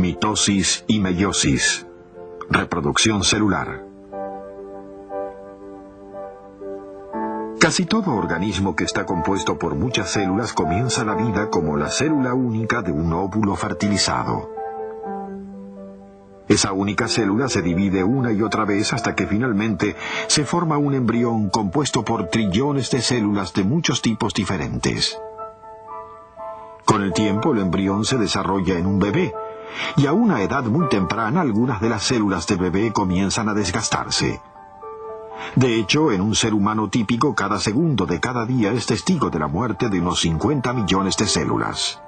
Mitosis y meiosis. Reproducción celular. Casi todo organismo que está compuesto por muchas células comienza la vida como la célula única de un óvulo fertilizado. Esa única célula se divide una y otra vez hasta que finalmente se forma un embrión compuesto por trillones de células de muchos tipos diferentes. Con el tiempo el embrión se desarrolla en un bebé, y a una edad muy temprana algunas de las células del bebé comienzan a desgastarse. De hecho, en un ser humano típico, cada segundo de cada día es testigo de la muerte de unos 50 millones de células.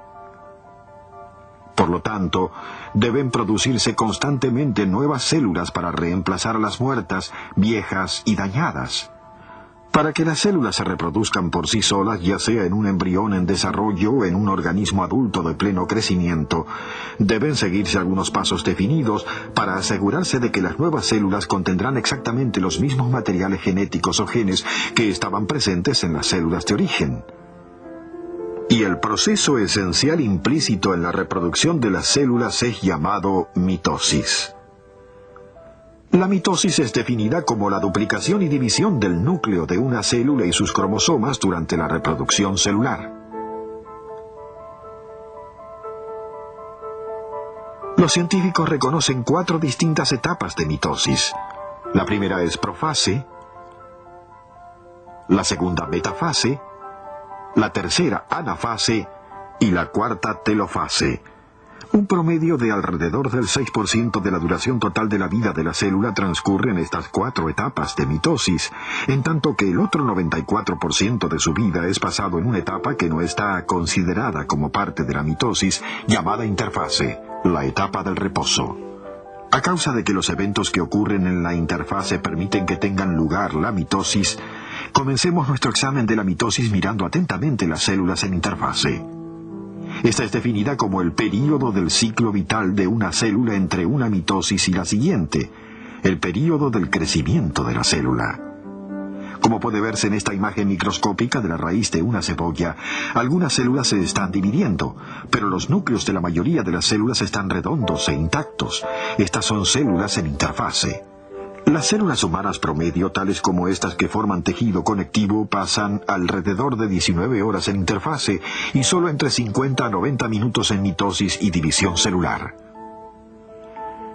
Por lo tanto, deben producirse constantemente nuevas células para reemplazar a las muertas, viejas y dañadas. Para que las células se reproduzcan por sí solas, ya sea en un embrión en desarrollo o en un organismo adulto de pleno crecimiento, deben seguirse algunos pasos definidos para asegurarse de que las nuevas células contendrán exactamente los mismos materiales genéticos o genes que estaban presentes en las células de origen. Y el proceso esencial implícito en la reproducción de las células es llamado mitosis. La mitosis es definida como la duplicación y división del núcleo de una célula y sus cromosomas durante la reproducción celular. Los científicos reconocen 4 distintas etapas de mitosis. La primera es profase, la segunda metafase, la tercera anafase y la cuarta telofase. Un promedio de alrededor del 6% de la duración total de la vida de la célula transcurre en estas 4 etapas de mitosis, en tanto que el otro 94% de su vida es pasado en una etapa que no está considerada como parte de la mitosis, llamada interfase, la etapa del reposo. A causa de que los eventos que ocurren en la interfase permiten que tengan lugar la mitosis, comencemos nuestro examen de la mitosis mirando atentamente las células en interfase. Esta es definida como el período del ciclo vital de una célula entre una mitosis y la siguiente, el período del crecimiento de la célula. Como puede verse en esta imagen microscópica de la raíz de una cebolla, algunas células se están dividiendo, pero los núcleos de la mayoría de las células están redondos e intactos. Estas son células en interfase. Las células humanas promedio, tales como estas que forman tejido conectivo, pasan alrededor de 19 horas en interfase y solo entre 50 a 90 minutos en mitosis y división celular.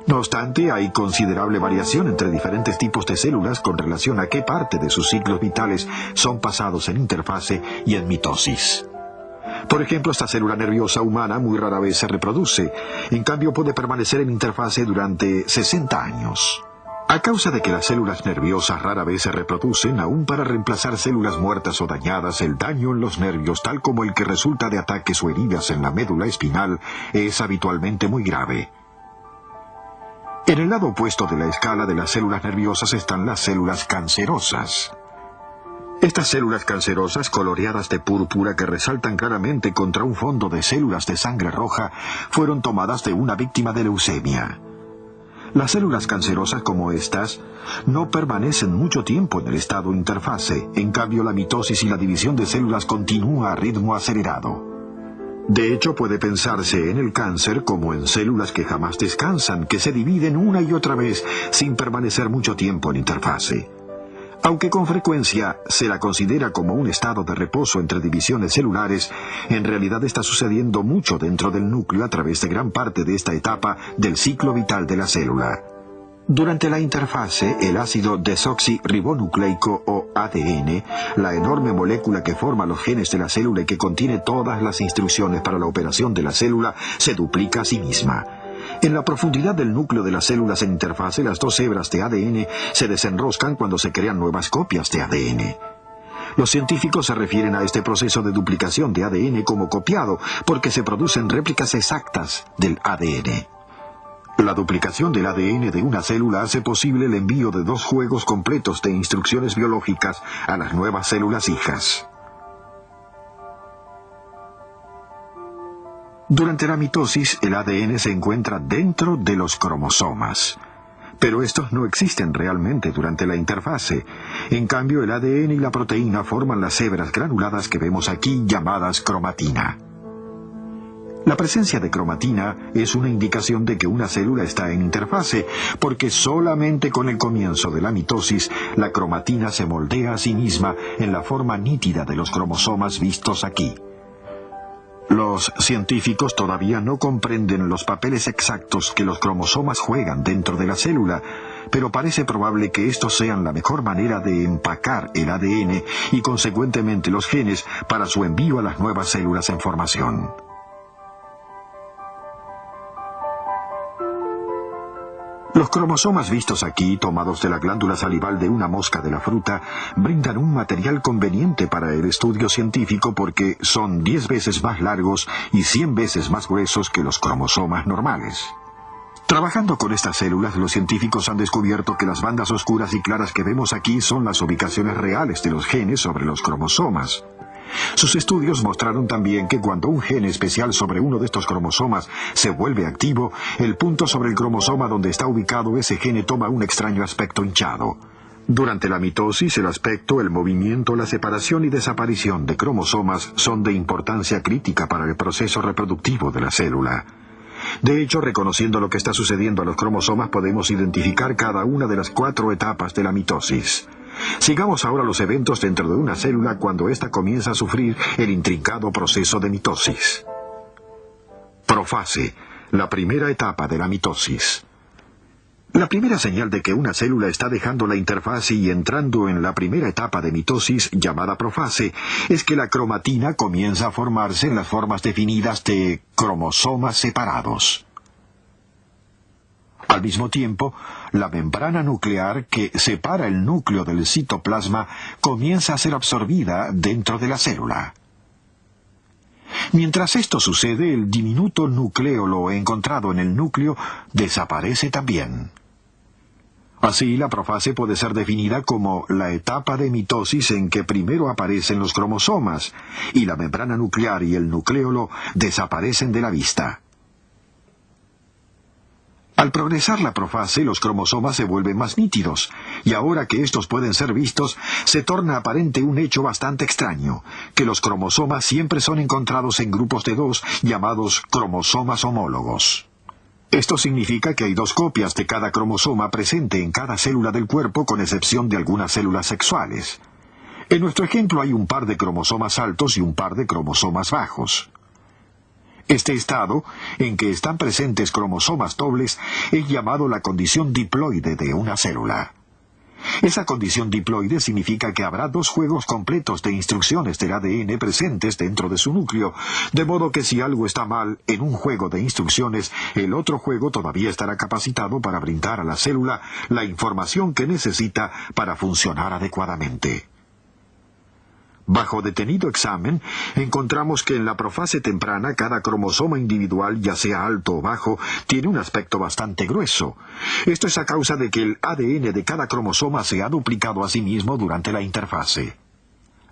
No obstante, hay considerable variación entre diferentes tipos de células con relación a qué parte de sus ciclos vitales son pasados en interfase y en mitosis. Por ejemplo, esta célula nerviosa humana muy rara vez se reproduce, en cambio puede permanecer en interfase durante 60 años. A causa de que las células nerviosas rara vez se reproducen, aún para reemplazar células muertas o dañadas, el daño en los nervios, tal como el que resulta de ataques o heridas en la médula espinal, es habitualmente muy grave. En el lado opuesto de la escala de las células nerviosas están las células cancerosas. Estas células cancerosas, coloreadas de púrpura que resaltan claramente contra un fondo de células de sangre roja, fueron tomadas de una víctima de leucemia. Las células cancerosas como estas no permanecen mucho tiempo en el estado interfase, en cambio la mitosis y la división de células continúa a ritmo acelerado. De hecho, puede pensarse en el cáncer como en células que jamás descansan, que se dividen una y otra vez sin permanecer mucho tiempo en interfase. Aunque con frecuencia se la considera como un estado de reposo entre divisiones celulares, en realidad está sucediendo mucho dentro del núcleo a través de gran parte de esta etapa del ciclo vital de la célula. Durante la interfase, el ácido desoxirribonucleico o ADN, la enorme molécula que forma los genes de la célula y que contiene todas las instrucciones para la operación de la célula, se duplica a sí misma. En la profundidad del núcleo de las células en interfase, las 2 hebras de ADN se desenroscan cuando se crean nuevas copias de ADN. Los científicos se refieren a este proceso de duplicación de ADN como copiado, porque se producen réplicas exactas del ADN. La duplicación del ADN de una célula hace posible el envío de 2 juegos completos de instrucciones biológicas a las nuevas células hijas. Durante la mitosis, el ADN se encuentra dentro de los cromosomas. Pero estos no existen realmente durante la interfase. En cambio, el ADN y la proteína forman las hebras granuladas que vemos aquí, llamadas cromatina. La presencia de cromatina es una indicación de que una célula está en interfase, porque solamente con el comienzo de la mitosis, la cromatina se moldea a sí misma en la forma nítida de los cromosomas vistos aquí. Los científicos todavía no comprenden los papeles exactos que los cromosomas juegan dentro de la célula, pero parece probable que estos sean la mejor manera de empacar el ADN y consecuentemente los genes para su envío a las nuevas células en formación. Los cromosomas vistos aquí, tomados de la glándula salival de una mosca de la fruta, brindan un material conveniente para el estudio científico porque son 10 veces más largos y 100 veces más gruesos que los cromosomas normales. Trabajando con estas células, los científicos han descubierto que las bandas oscuras y claras que vemos aquí son las ubicaciones reales de los genes sobre los cromosomas. Sus estudios mostraron también que cuando un gen especial sobre uno de estos cromosomas se vuelve activo, el punto sobre el cromosoma donde está ubicado ese gen toma un extraño aspecto hinchado. Durante la mitosis, el aspecto, el movimiento, la separación y desaparición de cromosomas son de importancia crítica para el proceso reproductivo de la célula. De hecho, reconociendo lo que está sucediendo a los cromosomas, podemos identificar cada una de las 4 etapas de la mitosis. Sigamos ahora los eventos dentro de una célula cuando ésta comienza a sufrir el intrincado proceso de mitosis. Profase, la primera etapa de la mitosis. La primera señal de que una célula está dejando la interfase y entrando en la primera etapa de mitosis, llamada profase, es que la cromatina comienza a formarse en las formas definidas de cromosomas separados. Al mismo tiempo, la membrana nuclear que separa el núcleo del citoplasma comienza a ser absorbida dentro de la célula. Mientras esto sucede, el diminuto nucleolo encontrado en el núcleo desaparece también. Así, la profase puede ser definida como la etapa de mitosis en que primero aparecen los cromosomas y la membrana nuclear y el nucleolo desaparecen de la vista. Al progresar la profase, los cromosomas se vuelven más nítidos, y ahora que estos pueden ser vistos, se torna aparente un hecho bastante extraño, que los cromosomas siempre son encontrados en grupos de 2, llamados cromosomas homólogos. Esto significa que hay 2 copias de cada cromosoma presente en cada célula del cuerpo, con excepción de algunas células sexuales. En nuestro ejemplo hay un par de cromosomas altos y un par de cromosomas bajos. Este estado, en que están presentes cromosomas dobles, es llamado la condición diploide de una célula. Esa condición diploide significa que habrá 2 juegos completos de instrucciones del ADN presentes dentro de su núcleo, de modo que si algo está mal en un juego de instrucciones, el otro juego todavía estará capacitado para brindar a la célula la información que necesita para funcionar adecuadamente. Bajo detenido examen, encontramos que en la profase temprana cada cromosoma individual, ya sea alto o bajo, tiene un aspecto bastante grueso. Esto es a causa de que el ADN de cada cromosoma se ha duplicado a sí mismo durante la interfase.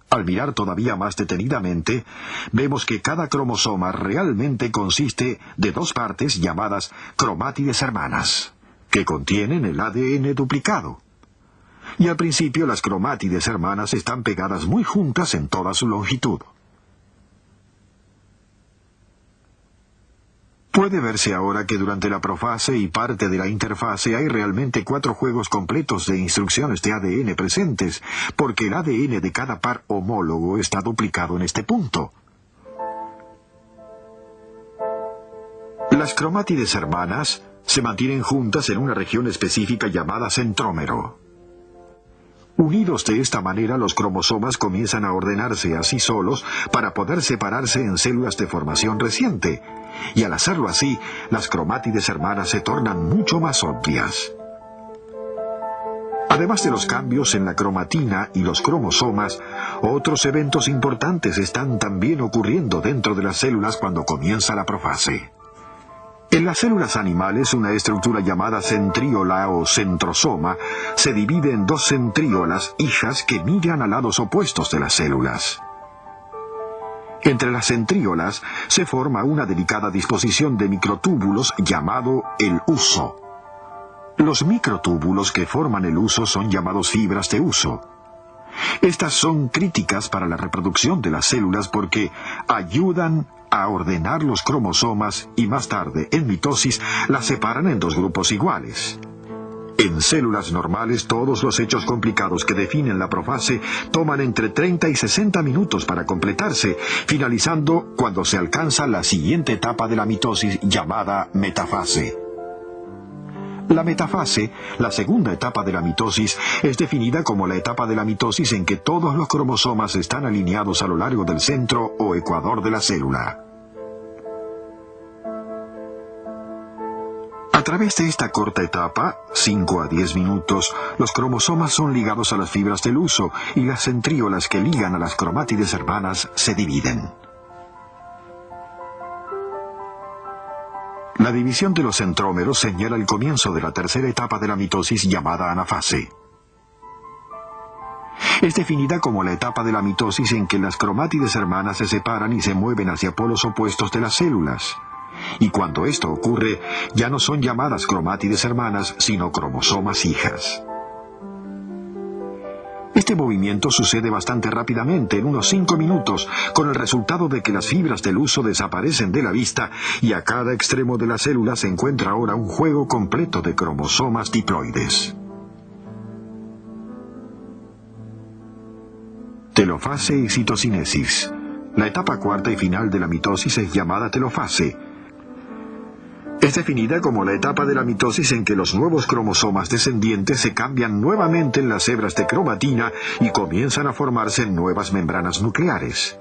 Al mirar todavía más detenidamente, vemos que cada cromosoma realmente consiste de 2 partes llamadas cromátides hermanas, que contienen el ADN duplicado. Y al principio las cromátides hermanas están pegadas muy juntas en toda su longitud. Puede verse ahora que durante la profase y parte de la interfase hay realmente 4 juegos completos de instrucciones de ADN presentes, porque el ADN de cada par homólogo está duplicado en este punto. Las cromátides hermanas se mantienen juntas en una región específica llamada centrómero. Unidos de esta manera, los cromosomas comienzan a ordenarse a sí solos para poder separarse en células de formación reciente, y al hacerlo así, las cromátides hermanas se tornan mucho más obvias. Además de los cambios en la cromatina y los cromosomas, otros eventos importantes están también ocurriendo dentro de las células cuando comienza la profase. En las células animales, una estructura llamada centríola o centrosoma se divide en 2 centríolas hijas que miran a lados opuestos de las células. Entre las centríolas se forma una delicada disposición de microtúbulos llamado el huso. Los microtúbulos que forman el huso son llamados fibras de huso. Estas son críticas para la reproducción de las células porque ayudan a ordenar los cromosomas y más tarde, en mitosis, las separan en dos grupos iguales. En células normales, todos los hechos complicados que definen la profase toman entre 30 y 60 minutos para completarse, finalizando cuando se alcanza la siguiente etapa de la mitosis llamada metafase. La metafase, la segunda etapa de la mitosis, es definida como la etapa de la mitosis en que todos los cromosomas están alineados a lo largo del centro o ecuador de la célula. A través de esta corta etapa, 5 a 10 minutos, los cromosomas son ligados a las fibras del huso y las centríolas que ligan a las cromátides hermanas se dividen. La división de los centrómeros señala el comienzo de la tercera etapa de la mitosis llamada anafase. Es definida como la etapa de la mitosis en que las cromátides hermanas se separan y se mueven hacia polos opuestos de las células. Y cuando esto ocurre, ya no son llamadas cromátides hermanas, sino cromosomas hijas. Este movimiento sucede bastante rápidamente, en unos 5 minutos, con el resultado de que las fibras del huso desaparecen de la vista y a cada extremo de la célula se encuentra ahora un juego completo de cromosomas diploides. Telofase y citocinesis. La etapa cuarta y final de la mitosis es llamada telofase. Es definida como la etapa de la mitosis en que los nuevos cromosomas descendientes se cambian nuevamente en las hebras de cromatina y comienzan a formarse nuevas membranas nucleares.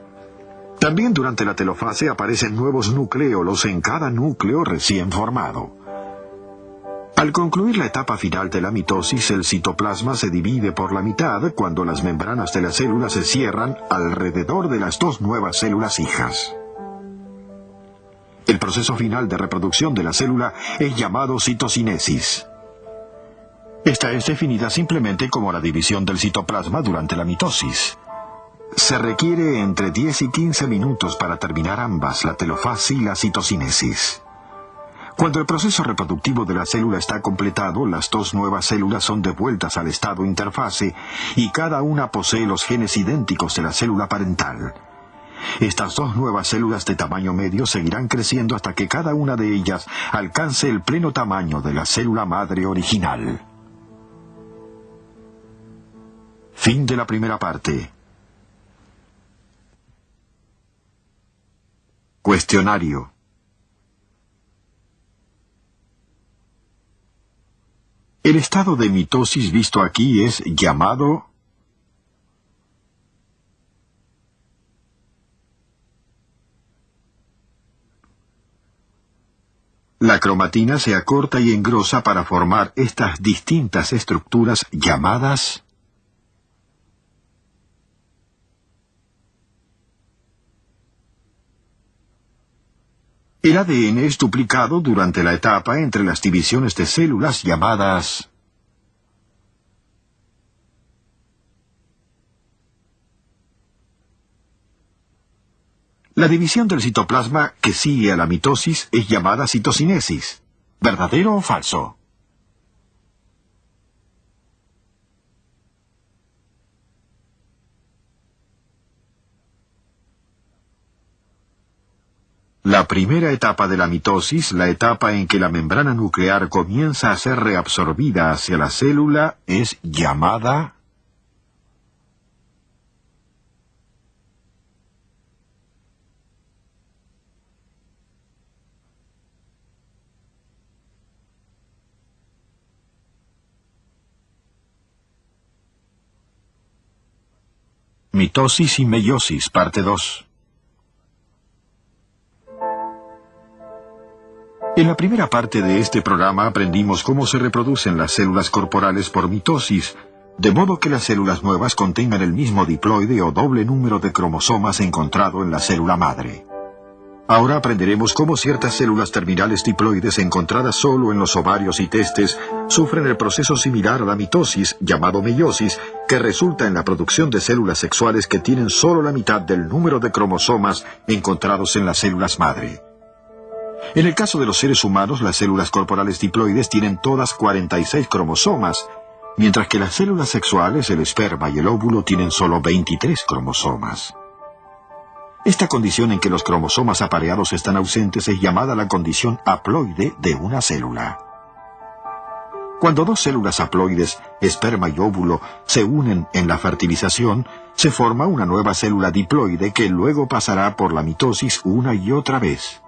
También durante la telofase aparecen nuevos nucleolos en cada núcleo recién formado. Al concluir la etapa final de la mitosis, el citoplasma se divide por la mitad cuando las membranas de la célula se cierran alrededor de las dos nuevas células hijas. El proceso final de reproducción de la célula es llamado citocinesis. Esta es definida simplemente como la división del citoplasma durante la mitosis. Se requiere entre 10 y 15 minutos para terminar ambas, la telofase y la citocinesis. Cuando el proceso reproductivo de la célula está completado, las dos nuevas células son devueltas al estado interfase y cada una posee los genes idénticos de la célula parental. Estas dos nuevas células de tamaño medio seguirán creciendo hasta que cada una de ellas alcance el pleno tamaño de la célula madre original. Fin de la primera parte. Cuestionario. El estado de mitosis visto aquí es llamado la cromatina se acorta y engrosa para formar estas distintas estructuras llamadas el ADN es duplicado durante la etapa entre las divisiones de células llamadas la división del citoplasma que sigue a la mitosis es llamada citocinesis. ¿Verdadero o falso? La primera etapa de la mitosis, la etapa en que la membrana nuclear comienza a ser reabsorbida hacia la célula, es llamada mitosis y meiosis, parte 2. En la primera parte de este programa aprendimos cómo se reproducen las células corporales por mitosis, de modo que las células nuevas contengan el mismo diploide o doble número de cromosomas encontrado en la célula madre. Ahora aprenderemos cómo ciertas células terminales diploides encontradas solo en los ovarios y testes sufren el proceso similar a la mitosis, llamado meiosis, que resulta en la producción de células sexuales que tienen solo la mitad del número de cromosomas encontrados en las células madre. En el caso de los seres humanos, las células corporales diploides tienen todas 46 cromosomas, mientras que las células sexuales, el esperma y el óvulo, tienen solo 23 cromosomas. Esta condición en que los cromosomas apareados están ausentes es llamada la condición haploide de una célula. Cuando dos células haploides, esperma y óvulo, se unen en la fertilización, se forma una nueva célula diploide que luego pasará por la mitosis una y otra vez.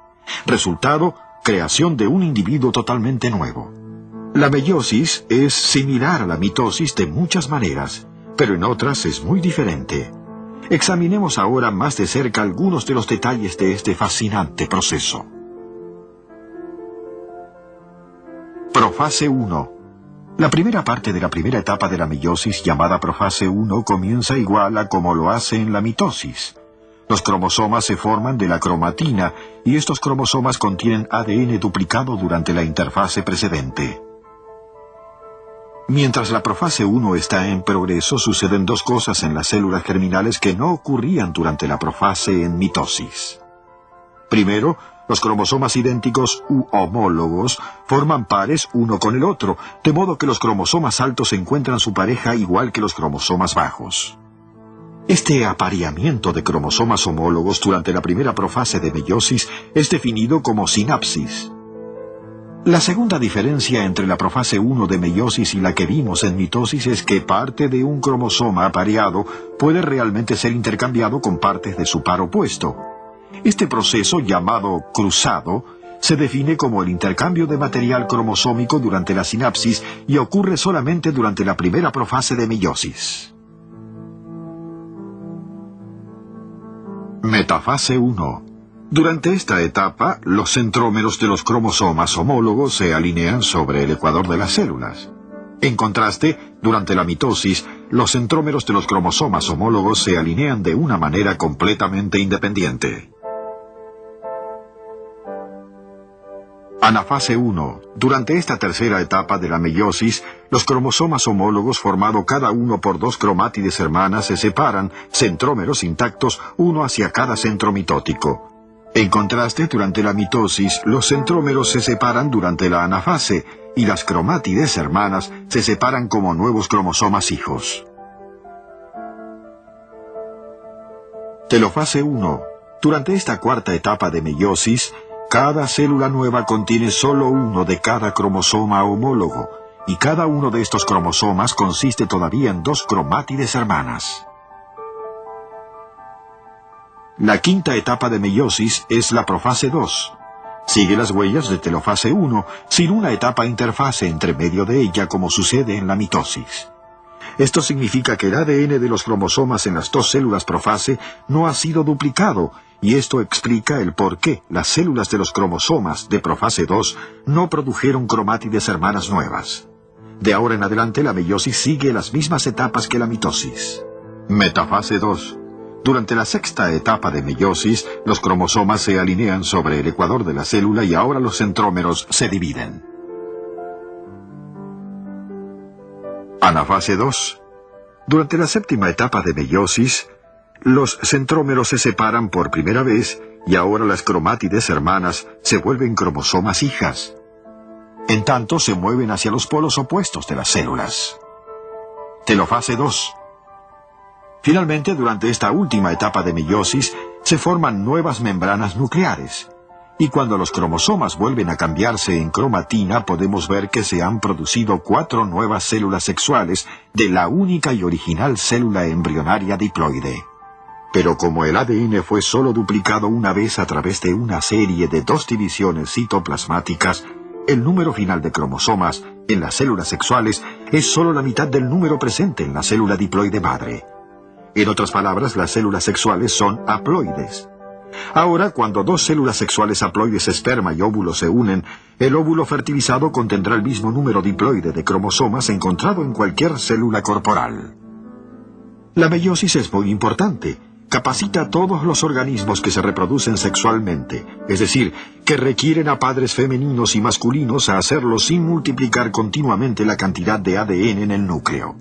Resultado, creación de un individuo totalmente nuevo. La meiosis es similar a la mitosis de muchas maneras, pero en otras es muy diferente. Examinemos ahora más de cerca algunos de los detalles de este fascinante proceso. Profase 1. La primera parte de la primera etapa de la meiosis, llamada profase 1, comienza igual a como lo hace en la mitosis. Los cromosomas se forman de la cromatina, y estos cromosomas contienen ADN duplicado durante la interfase precedente. Mientras la profase 1 está en progreso, suceden dos cosas en las células germinales que no ocurrían durante la profase en mitosis. Primero, los cromosomas idénticos u homólogos forman pares uno con el otro, de modo que los cromosomas altos encuentran su pareja igual que los cromosomas bajos. Este apareamiento de cromosomas homólogos durante la primera profase de meiosis es definido como sinapsis. La segunda diferencia entre la profase 1 de meiosis y la que vimos en mitosis es que parte de un cromosoma apareado puede realmente ser intercambiado con partes de su par opuesto. Este proceso, llamado cruzado, se define como el intercambio de material cromosómico durante la sinapsis y ocurre solamente durante la primera profase de meiosis. Metafase 1. Durante esta etapa, los centrómeros de los cromosomas homólogos se alinean sobre el ecuador de las células. En contraste, durante la mitosis, los centrómeros de los cromosomas homólogos se alinean de una manera completamente independiente. Anafase 1. Durante esta tercera etapa de la meiosis, los cromosomas homólogos formados cada uno por dos cromátides hermanas se separan, centrómeros intactos, uno hacia cada centro mitótico. En contraste, durante la mitosis, los centrómeros se separan durante la anafase, y las cromátides hermanas se separan como nuevos cromosomas hijos. Telofase 1. Durante esta cuarta etapa de meiosis, cada célula nueva contiene solo uno de cada cromosoma homólogo, y cada uno de estos cromosomas consiste todavía en dos cromátides hermanas. La quinta etapa de meiosis es la profase 2. Sigue las huellas de telofase 1, sin una etapa interfase entre medio de ella como sucede en la mitosis. Esto significa que el ADN de los cromosomas en las dos células profase no ha sido duplicado, y esto explica el por qué las células de los cromosomas de profase 2 no produjeron cromátides hermanas nuevas. De ahora en adelante la meiosis sigue las mismas etapas que la mitosis. Metafase 2. Durante la sexta etapa de meiosis, los cromosomas se alinean sobre el ecuador de la célula y ahora los centrómeros se dividen. Anafase 2. Durante la séptima etapa de meiosis, los centrómeros se separan por primera vez y ahora las cromátides hermanas se vuelven cromosomas hijas. En tanto, se mueven hacia los polos opuestos de las células. Telofase 2. Finalmente, durante esta última etapa de meiosis, se forman nuevas membranas nucleares. Y cuando los cromosomas vuelven a cambiarse en cromatina, podemos ver que se han producido 4 nuevas células sexuales de la única y original célula embrionaria diploide. Pero como el ADN fue solo duplicado una vez a través de una serie de 2 divisiones citoplasmáticas, el número final de cromosomas en las células sexuales es solo la mitad del número presente en la célula diploide madre. En otras palabras, las células sexuales son haploides. Ahora, cuando dos células sexuales haploides esperma y óvulo se unen, el óvulo fertilizado contendrá el mismo número diploide de cromosomas encontrado en cualquier célula corporal. La meiosis es muy importante. Capacita a todos los organismos que se reproducen sexualmente, es decir, que requieren a padres femeninos y masculinos a hacerlo sin multiplicar continuamente la cantidad de ADN en el núcleo.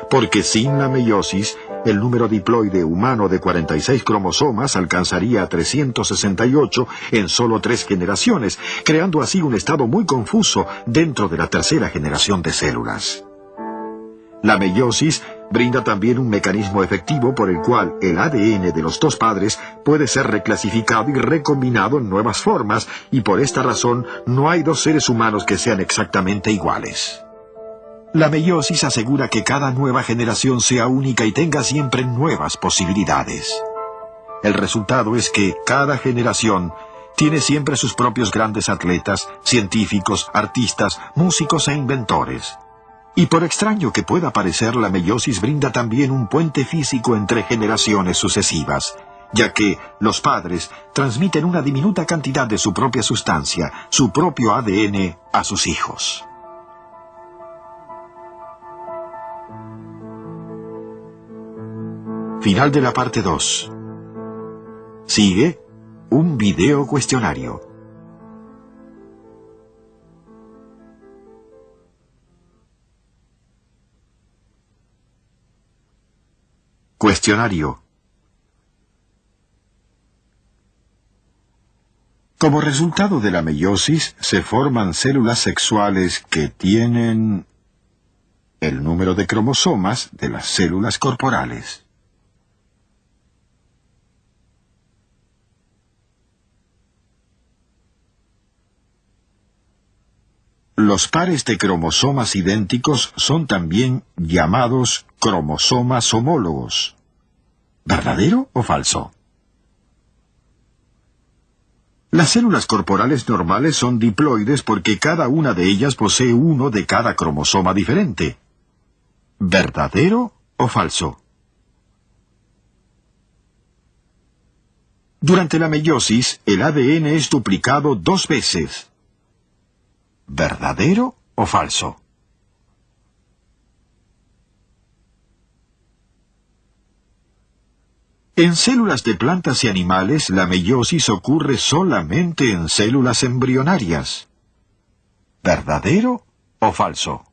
Porque sin la meiosis, el número diploide humano de 46 cromosomas alcanzaría a 368 en solo 3 generaciones, creando así un estado muy confuso dentro de la tercera generación de células. La meiosis brinda también un mecanismo efectivo por el cual el ADN de los dos padres puede ser reclasificado y recombinado en nuevas formas, y por esta razón no hay dos seres humanos que sean exactamente iguales. La meiosis asegura que cada nueva generación sea única y tenga siempre nuevas posibilidades. El resultado es que cada generación tiene siempre sus propios grandes atletas, científicos, artistas, músicos e inventores. Y por extraño que pueda parecer, la meiosis brinda también un puente físico entre generaciones sucesivas, ya que los padres transmiten una diminuta cantidad de su propia sustancia, su propio ADN, a sus hijos. Final de la parte 2. Sigue un video cuestionario. Cuestionario. Como resultado de la meiosis, se forman células sexuales que tienen el número de cromosomas de las células corporales. Los pares de cromosomas idénticos son también llamados cromosomas homólogos. ¿Verdadero o falso? Las células corporales normales son diploides porque cada una de ellas posee uno de cada cromosoma diferente. ¿Verdadero o falso? Durante la meiosis, el ADN es duplicado 2 veces. ¿Verdadero o falso? En células de plantas y animales, la meiosis ocurre solamente en células embrionarias. ¿Verdadero o falso?